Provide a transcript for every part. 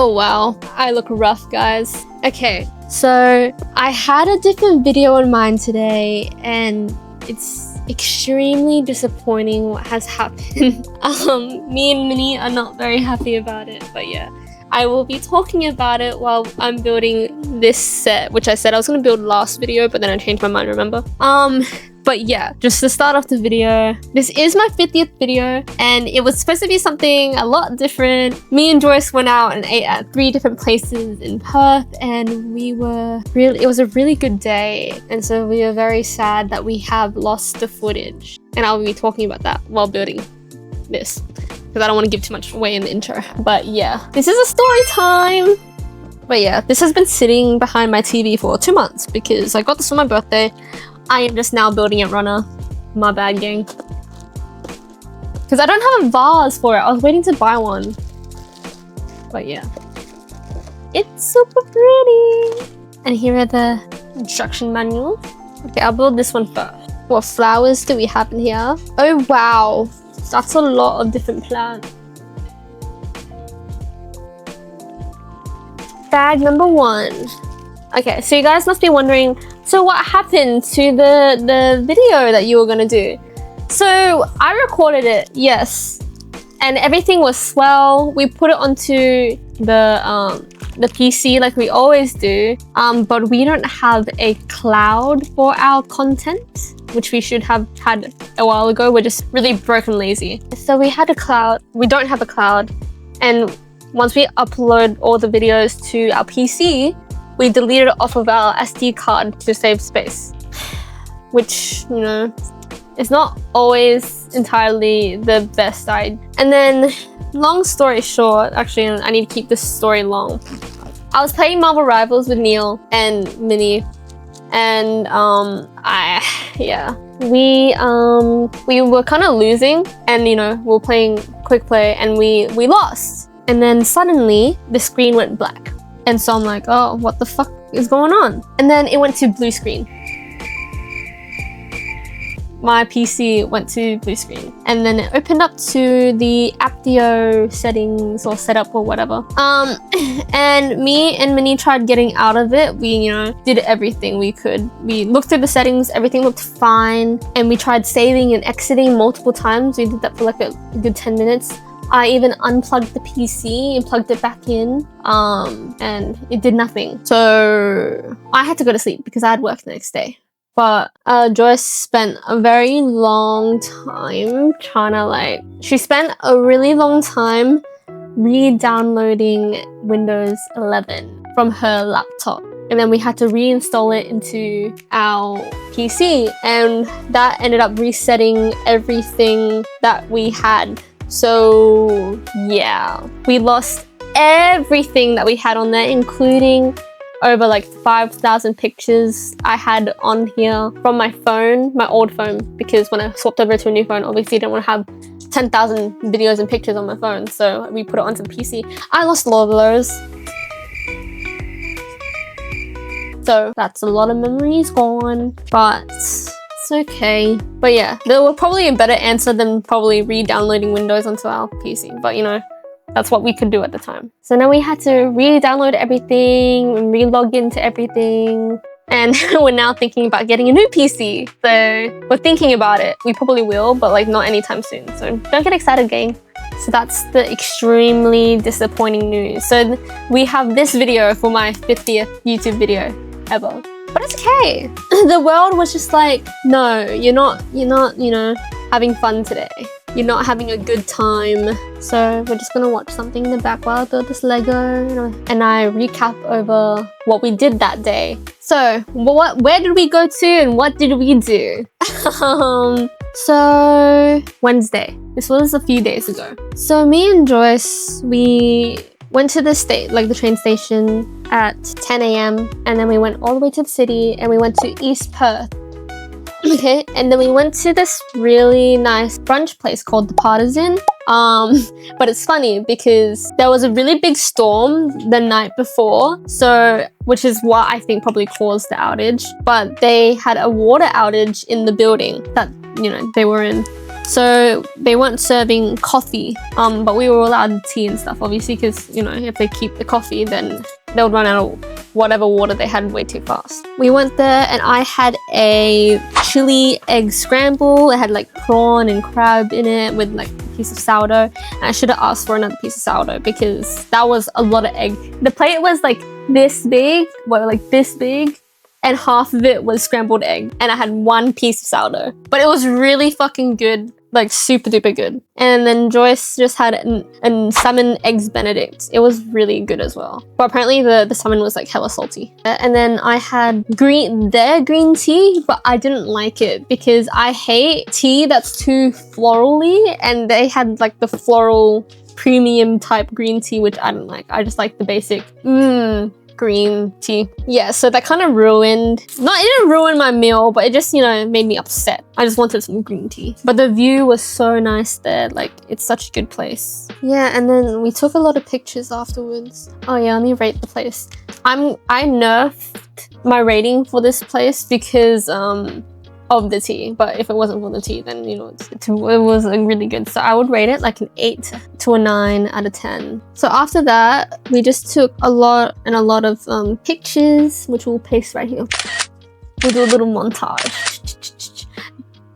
Oh wow, I look rough, guys. Okay, so I had a different video in mind today, and it's extremely disappointing what has happened. Me and Minnie are not very happy about it, but yeah. I will be talking about it while I'm building this set, which I said I was going to build last video, but then I changed my mind, remember? But yeah, just to start off the video, this is my 50th video, and it was supposed to be something a lot different. Me and Joyce went out and ate at 3 different places in Perth, and it was a really good day, and so we were very sad that we have lost the footage, and I'll be talking about that while building this, because I don't want to give too much away in the intro. But yeah, this is a story time. But yeah, this has been sitting behind my TV for 2 months because I got this for my birthday. I am just now building it, runner. My bad, gang. Because I don't have a vase for it. I was waiting to buy one. But yeah, it's super pretty. And here are the instruction manuals. Okay, I'll build this one first. What flowers do we have in here? Oh wow, that's a lot of different plants. Bag number 1. Okay, so you guys must be wondering, so what happened to the video that you were gonna do? So I recorded it, yes, and everything was swell. We put it onto the PC like we always do, but we don't have a cloud for our content, which we should have had a while ago. We're just really broken lazy. So we had a cloud. We don't have a cloud, and once we upload all the videos to our PC, we deleted it off of our SD card to save space, which, you know, is not always entirely the best idea. And then, long story short, actually, I need to keep this story long. I was playing Marvel Rivals with Neil and Minnie, and we were kind of losing, and you know, we were playing quick play, and we lost. And then suddenly, the screen went black. And so I'm like, oh, what the fuck is going on? And then it went to blue screen. My PC went to blue screen. And then it opened up to the Aptio settings or setup or whatever. And me and Minnie tried getting out of it. We, you know, did everything we could. We looked through the settings, everything looked fine. And we tried saving and exiting multiple times. We did that for like a good 10 minutes. I even unplugged the PC and plugged it back in, and it did nothing. So I had to go to sleep because I had work the next day. But Joyce spent a very long time she spent a really long time re-downloading Windows 11 from her laptop. And then we had to reinstall it into our PC, and that ended up resetting everything that we had. So yeah, we lost everything that we had on there, including over like 5,000 pictures I had on here from my phone, my old phone, because when I swapped over to a new phone, obviously I didn't want to have 10,000 videos and pictures on my phone, so we put it onto the PC. I lost a lot of those. So that's a lot of memories gone, but it's okay. But yeah, there were probably a better answer than probably re-downloading Windows onto our PC. But you know, that's what we could do at the time. So now we had to re-download everything and re-log into everything. And we're now thinking about getting a new PC. So we're thinking about it. We probably will, but like not anytime soon. So don't get excited, gang. So that's the extremely disappointing news. So we have this video for my 50th YouTube video ever. But it's okay. The world was just like, no, you're not, you know, having fun today. You're not having a good time. So we're just gonna watch something in the back while I build this Lego, you know, and I recap over what we did that day. So where did we go to and what did we do? So Wednesday. This was a few days ago. So me and Joyce, we went to the train station at 10 a.m. and then we went all the way to the city and we went to East Perth. Okay, and then we went to this really nice brunch place called The Partisan. But it's funny because there was a really big storm the night before, so which is what I think probably caused the outage. But they had a water outage in the building that, you know, they were in. So they weren't serving coffee, but we were allowed tea and stuff, obviously, because, you know, if they keep the coffee, then they would run out of whatever water they had way too fast. We went there and I had a chili egg scramble. It had like prawn and crab in it with like a piece of sourdough. And I should have asked for another piece of sourdough because that was a lot of egg. The plate was like this big, and half of it was scrambled egg. And I had one piece of sourdough. But it was really fucking good. Like super duper good. And then Joyce just had an salmon eggs benedict. It was really good as well. But apparently the salmon was like hella salty. And then I had green tea, but I didn't like it because I hate tea that's too florally, and they had like the floral premium type green tea, which I don't like. I just like the basic green tea. Yeah, so that kind of it didn't ruin my meal, but it just, you know, made me upset. I just wanted some green tea. But the view was so nice there. Like, it's such a good place. Yeah, and then we took a lot of pictures afterwards. Oh yeah, let me rate the place. I nerfed my rating for this place because of the tea, but if it wasn't for the tea, then, you know, it was really good. So I would rate it like an 8 to a 9 out of 10. So after that, we just took a lot of pictures, which we'll paste right here. We'll do a little montage.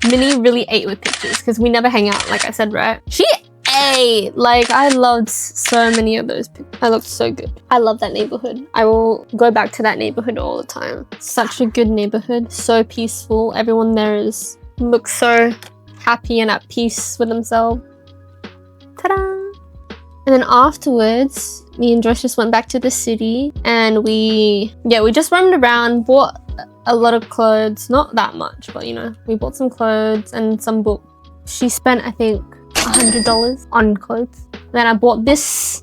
Minnie really ate with pictures because we never hang out, like I said, right? She ate! Like, I loved so many of those pictures. I looked so good. I love that neighborhood. I will go back to that neighborhood all the time. Such a good neighborhood. So peaceful. Everyone there looks so happy and at peace with themselves. Ta-da! And then afterwards, me and Joyce just went back to the city and we just roamed around, bought a lot of clothes. Not that much, but, you know, we bought some clothes and some books. She spent, I think, $100 on clothes. Then I bought this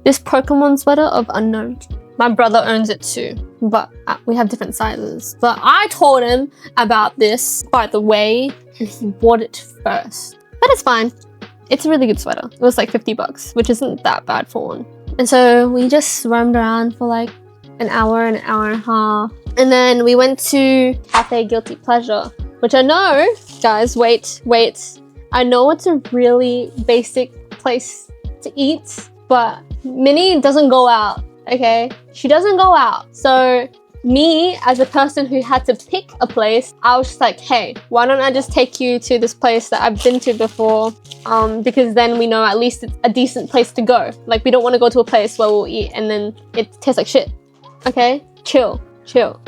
Pokemon sweater of Unknown. My brother owns it too, but we have different sizes. But I told him about this, by the way, and he bought it first. But it's fine. It's a really good sweater. It was like $50, which isn't that bad for one. And so we just roamed around for like an hour and a half. And then we went to Cafe Guilty Pleasure, which I know, guys, wait. I know it's a really basic place to eat, but Minnie doesn't go out, okay? She doesn't go out. So me, as a person who had to pick a place, I was just like, hey, why don't I just take you to this place that I've been to before? Because then we know at least it's a decent place to go. Like, we don't want to go to a place where we'll eat and then it tastes like shit, okay? Chill.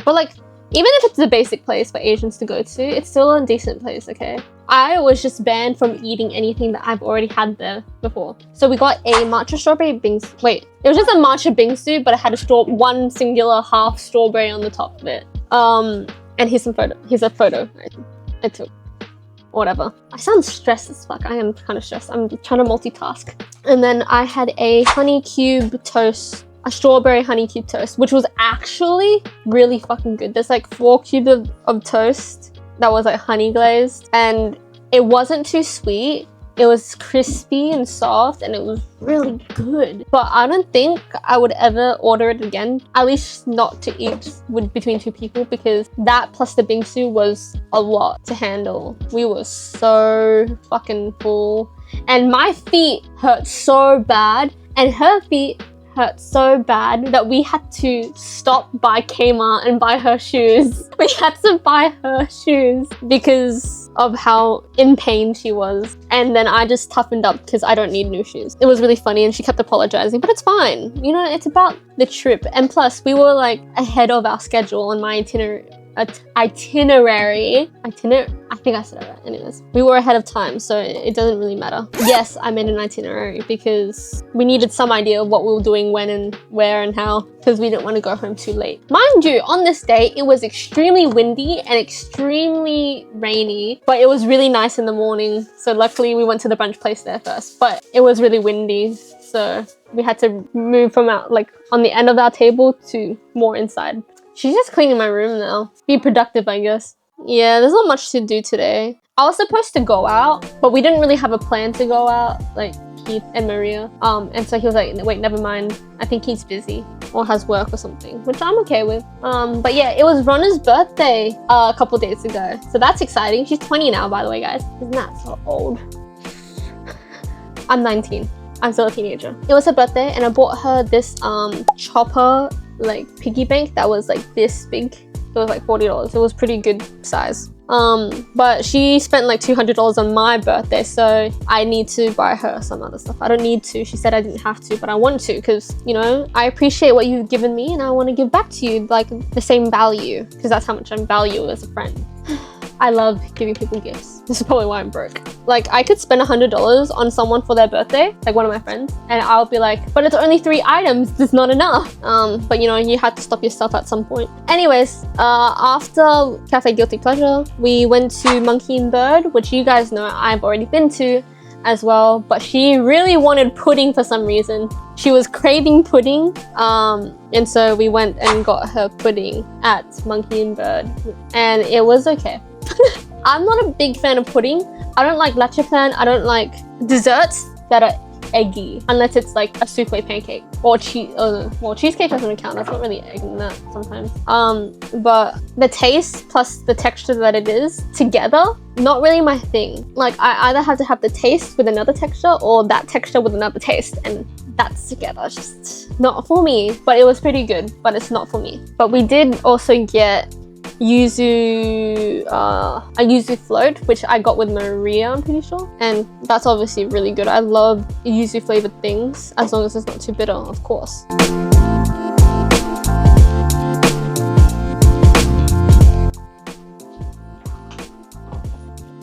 But like, even if it's a basic place for Asians to go to, it's still a decent place, okay? I was just banned from eating anything that I've already had there before. So we got a matcha strawberry bingsu. Wait, it was just a matcha bingsu, but it had one singular half strawberry on the top of it. And here's a photo I took. Whatever. I sound stressed as fuck. I am kind of stressed. I'm trying to multitask. And then I had a honey cube toast. A strawberry honey cube toast, which was actually really fucking good. There's like 4 cubes of toast that was like honey glazed, and it wasn't too sweet. It was crispy and soft, and it was really good. But I don't think I would ever order it again, at least not to eat between 2 people, because that plus the bingsu was a lot to handle. We were so fucking full, and my feet hurt so bad, and her feet hurt so bad that we had to stop by Kmart and buy her shoes. We had to buy her shoes because of how in pain she was. And then I just toughened up because I don't need new shoes. It was really funny and she kept apologizing, but it's fine. You know, it's about the trip. And plus, we were like ahead of our schedule on my itinerary. I think I said it right. Anyways, we were ahead of time, so it doesn't really matter. Yes, I made an itinerary because we needed some idea of what we were doing, when and where and how, because we didn't want to go home too late. Mind you, on this day, it was extremely windy and extremely rainy, but it was really nice in the morning. So luckily we went to the brunch place there first, but it was really windy. So we had to move from out, like on the end of our table to more inside. She's just cleaning my room now. Be productive, I guess. Yeah, there's not much to do today. I was supposed to go out, but we didn't really have a plan to go out, like Keith and Maria. And so he was like, wait, never mind. I think he's busy. or has work or something, which I'm okay with. But yeah, it was Ronna's birthday a couple days ago, so that's exciting. She's 20 now, by the way, guys. Isn't that so old? I'm 19. I'm still a teenager. It was her birthday, and I bought her this chopper like piggy bank that was like this big. It was like $40. It was pretty good size. But she spent like $200 on my birthday, so I need to buy her some other stuff. I don't need to. She said I didn't have to, but I want to because, you know, I appreciate what you've given me and I want to give back to you like the same value, because that's how much I value as a friend. I love giving people gifts. This is probably why I'm broke. Like, I could spend $100 on someone for their birthday, like one of my friends, and I'll be like, but it's only 3 items, it's not enough. But you know, you had to stop yourself at some point. Anyways, after Cafe Guilty Pleasure, we went to Monkey and Bird, which you guys know I've already been to as well, but she really wanted pudding for some reason. She was craving pudding, and so we went and got her pudding at Monkey and Bird, and it was okay. I'm not a big fan of pudding. I don't like leche plan. I don't like desserts that are eggy, unless it's like a souffle pancake or cheese. Well, cheesecake doesn't count. That's not really egg in that sometimes. But the taste plus the texture that it is together, not really my thing. Like, I either have to have the taste with another texture or that texture with another taste, and that's together. It's just not for me. But it was pretty good, but it's not for me. But we did also get yuzu, a yuzu float, which I got with Maria, I'm pretty sure, and that's obviously really good. I love yuzu flavored things, as long as it's not too bitter, of course.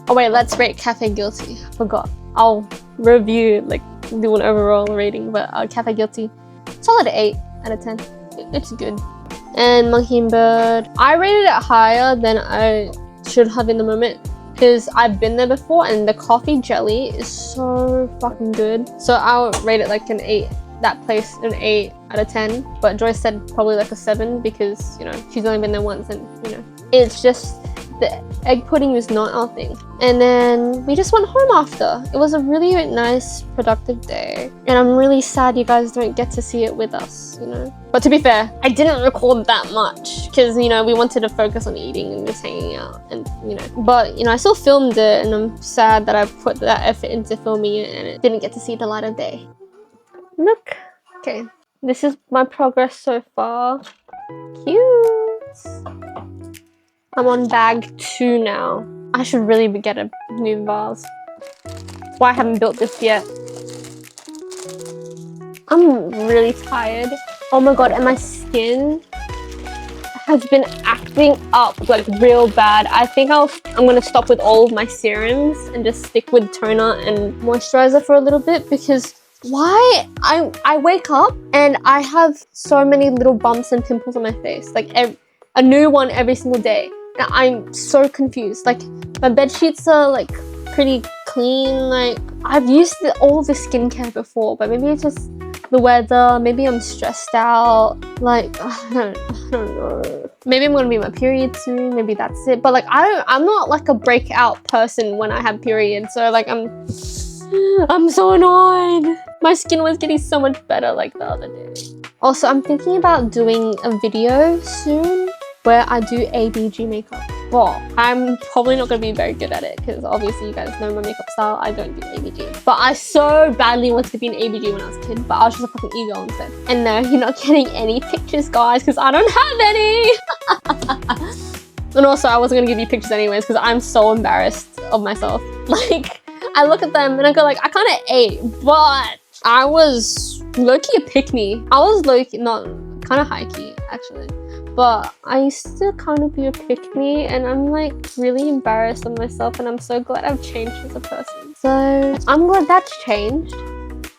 Oh wait, let's rate Cafe Guilty. I forgot. I'll review, like, do an overall rating, but Cafe Guilty, solid 8 out of 10. It's good. And Monkey and Bird, I rated it higher than I should have in the moment, because I've been there before and the coffee jelly is so fucking good. So I'll rate it like an 8. That place an 8 out of 10. But Joyce said probably like a 7 because, you know, she's only been there once, and, you know, it's just the egg pudding is not our thing. And then we just went home after. It was a really nice, productive day. And I'm really sad you guys don't get to see it with us, you know? But to be fair, I didn't record that much because, you know, we wanted to focus on eating and just hanging out and, you know. But, you know, I still filmed it, and I'm sad that I put that effort into filming it and it didn't get to see the light of day. Look. Okay. This is my progress so far. Cute. I'm on bag 2 now. I should really get a new vase. That's why I haven't built this yet. I'm really tired. Oh my god, and my skin has been acting up like real bad. I think I'm gonna stop with all of my serums and just stick with toner and moisturizer for a little bit, because why? I wake up and I have so many little bumps and pimples on my face, like a new one every single day. I'm so confused. Like, my bed sheets are like pretty clean. Like, I've used all the skincare before, but maybe it's just the weather. Maybe I'm stressed out. Like, I don't know. Maybe I'm gonna be my period soon. Maybe that's it. But like, I'm not like a breakout person when I have periods. So like, I'm so annoyed. My skin was getting so much better like the other day. Also, I'm thinking about doing a video soon where I do ABG makeup. Well, I'm probably not going to be very good at it because obviously you guys know my makeup style. I don't do ABG. But I so badly wanted to be an ABG when I was a kid, but I was just a fucking ego instead. And no, you're not getting any pictures, guys, because I don't have any. And also, I wasn't going to give you pictures anyways because I'm so embarrassed of myself. Like, I look at them and I go like, I kind of ate, but I was low-key a pick-me. I was low-key, not kind of high-key actually. But I used to kind of be a pick-me, and I'm like really embarrassed of myself, and I'm so glad I've changed as a person. So I'm glad that's changed.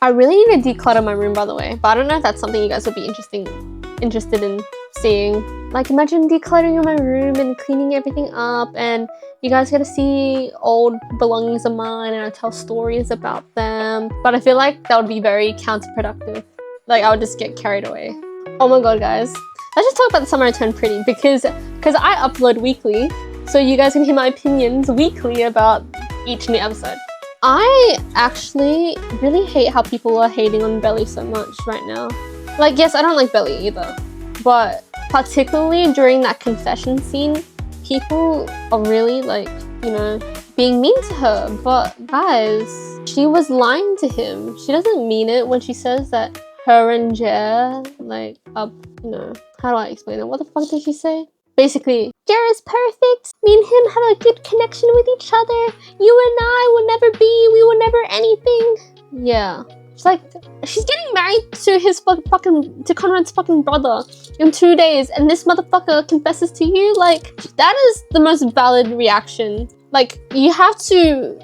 I really need to declutter my room, by the way, but I don't know if that's something you guys would be interested in seeing. Like, imagine decluttering my room and cleaning everything up, and you guys get to see old belongings of mine and I tell stories about them. But I feel like that would be very counterproductive. Like, I would just get carried away. Oh my god, guys. Let's just talk about the Summer I Turned Pretty because I upload weekly, so you guys can hear my opinions weekly about each new episode. I actually really hate how people are hating on Belly so much right now. Like, yes, I don't like Belly either, but particularly during that confession scene, people are really like, you know, being mean to her. But guys, she was lying to him. She doesn't mean it when she says that her and Jer, like, up, you know, how do I explain it? What the fuck did she say? Basically, Jer is perfect. Me and him have a good connection with each other. You and I will never be, we will never anything. Yeah. It's like, she's getting married to his to Conrad's fucking brother in 2 days, and this motherfucker confesses to you? Like, that is the most valid reaction. Like, you have to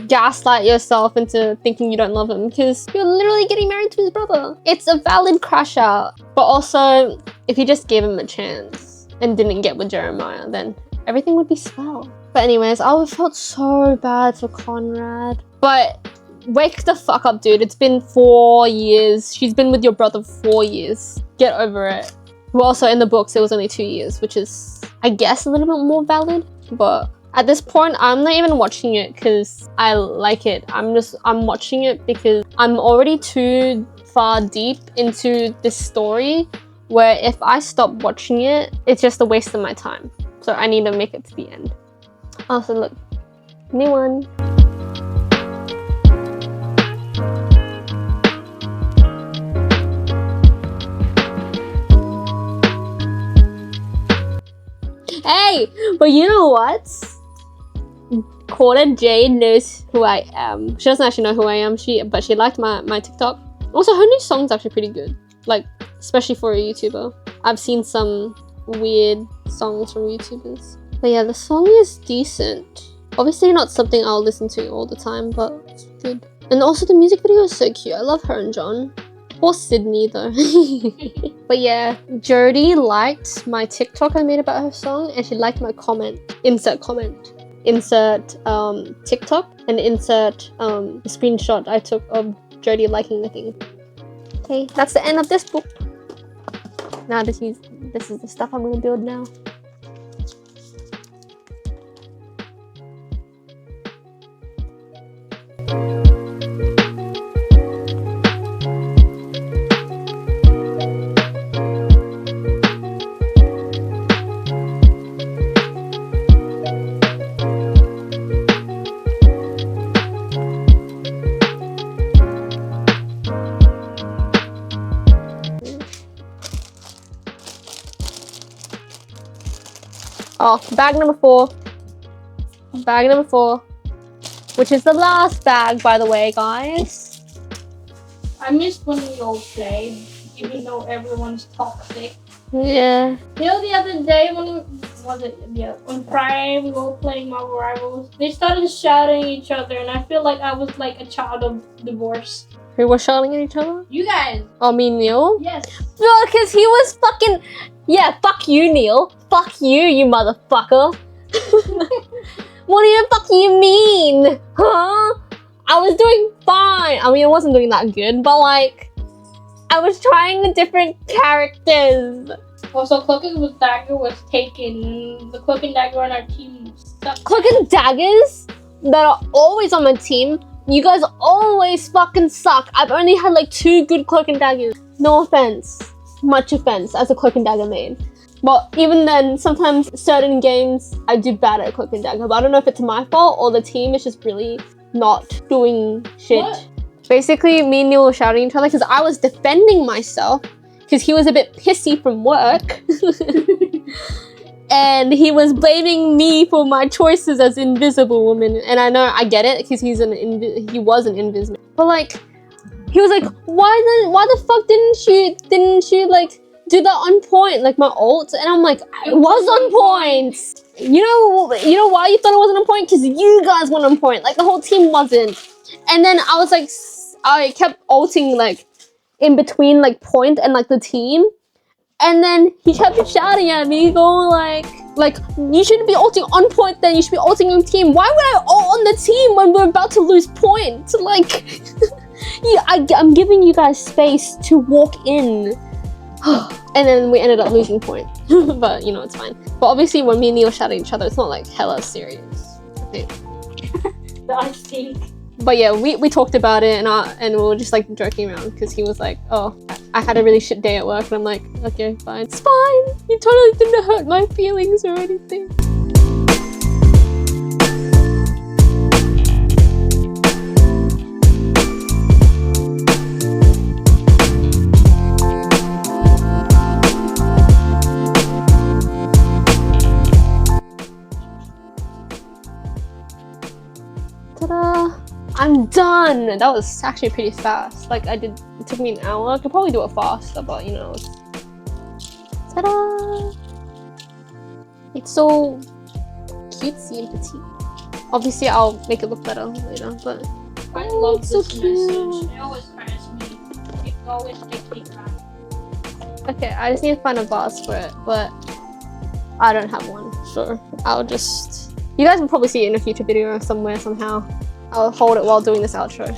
gaslight yourself into thinking you don't love him because you're literally getting married to his brother. It's a valid crash out. But also, if you just gave him a chance and didn't get with Jeremiah, then everything would be swell. But anyways, I felt so bad for Conrad. But wake the fuck up, dude. It's been 4 years. She's been with your brother 4 years. Get over it. Well, also in the books, it was only 2 years, which is, I guess, a little bit more valid. But at this point, I'm not even watching it because I like it. I'm watching it because I'm already too far deep into this story where if I stop watching it, it's just a waste of my time. So I need to make it to the end. Also, look, new one. Hey, but you know what? Quarter Jade knows who I am. She doesn't actually know who I am, but she liked my TikTok. Also, her new song's actually pretty good. Like, especially for a YouTuber. I've seen some weird songs from YouTubers. But yeah, the song is decent. Obviously not something I'll listen to all the time, but it's good. And also the music video is so cute. I love her and John. Poor Sydney though. But yeah, Jodie liked my TikTok I made about her song, and she liked my comment. Insert comment. Insert TikTok, and insert the screenshot I took of Jodie liking the thing. Okay, that's the end of this book. Now this is the stuff I'm gonna build now. Oh, bag number 4. Bag number 4. Which is the last bag, by the way, guys. I missed when we all played, even though everyone's toxic. Yeah. You know, the other day when on Friday we were all playing Marvel Rivals, they started shouting at each other, and I feel like I was like a child of divorce. Who was shouting at each other? You guys. Oh, me and Neil? Yes. No, because he was fucking... Yeah, fuck you, Neil. Fuck you, you motherfucker. What do you fuck you mean? Huh? I was doing fine. I mean, I wasn't doing that good, but like, I was trying different characters. Also, Cloak and Dagger was taken. The Cloak and Dagger on our team stuck. Cloak and Daggers that are always on my team. You guys always fucking suck. I've only had like 2 good Cloak and Daggers. No offense. Much offense as a Cloak and Dagger main. But even then, sometimes certain games I do bad at Cloak and Dagger. But I don't know if it's my fault or the team is just really not doing shit. What? Basically, me and Neil were shouting at each other because I was defending myself because he was a bit pissy from work. And he was blaming me for my choices as Invisible Woman. And I know, I get it because he was an Invis man. But like, he was like, why the fuck didn't you like do that on point, like my ult? And I'm like, it was on point. You know why you thought it wasn't on point? Because you guys weren't on point. Like the whole team wasn't. And then I was like, I kept ulting like in between like point and like the team. And then he kept shouting at me, going like you shouldn't be ulting on point. Then you should be ulting your team. Why would I ult on the team when we're about to lose point? Like, yeah, I'm giving you guys space to walk in. And then we ended up losing point. But you know, it's fine. But obviously when me and Neil shout at each other, it's not like hella serious. Okay. I think. But yeah, we talked about it and we were just like joking around because he was like, oh, I had a really shit day at work, and I'm like, okay, fine, it's fine. You totally didn't hurt my feelings or anything. Ta-da! I'm done! That was actually pretty fast. Like it took me an hour. I could probably do it faster, but you know. Ta-da! It's so cutesy and petite. Obviously, I'll make it look better later, but I love it's so this cute. message. It always hurts me. It always makes me cry. Okay, I just need to find a vase for it, but I don't have one. So I'll just... You guys will probably see it in a future video somewhere, somehow. I'll hold it while doing this outro.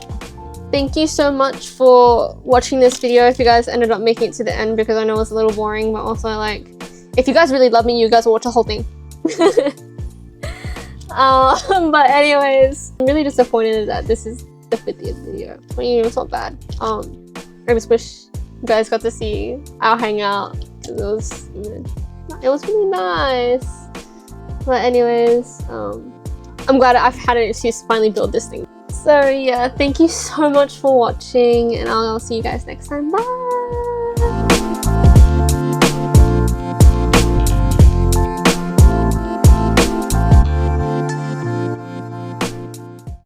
Thank you so much for watching this video. If you guys ended up making it to the end, because I know it was a little boring, but also like, if you guys really love me, you guys will watch the whole thing. But anyways, I'm really disappointed that this is the 50th video. I mean, it's not bad. I just wish you guys got to see our hangout. It was really nice. But anyways, I'm glad I've had an excuse to finally build this thing. So yeah, thank you so much for watching, and I'll see you guys next time. Bye!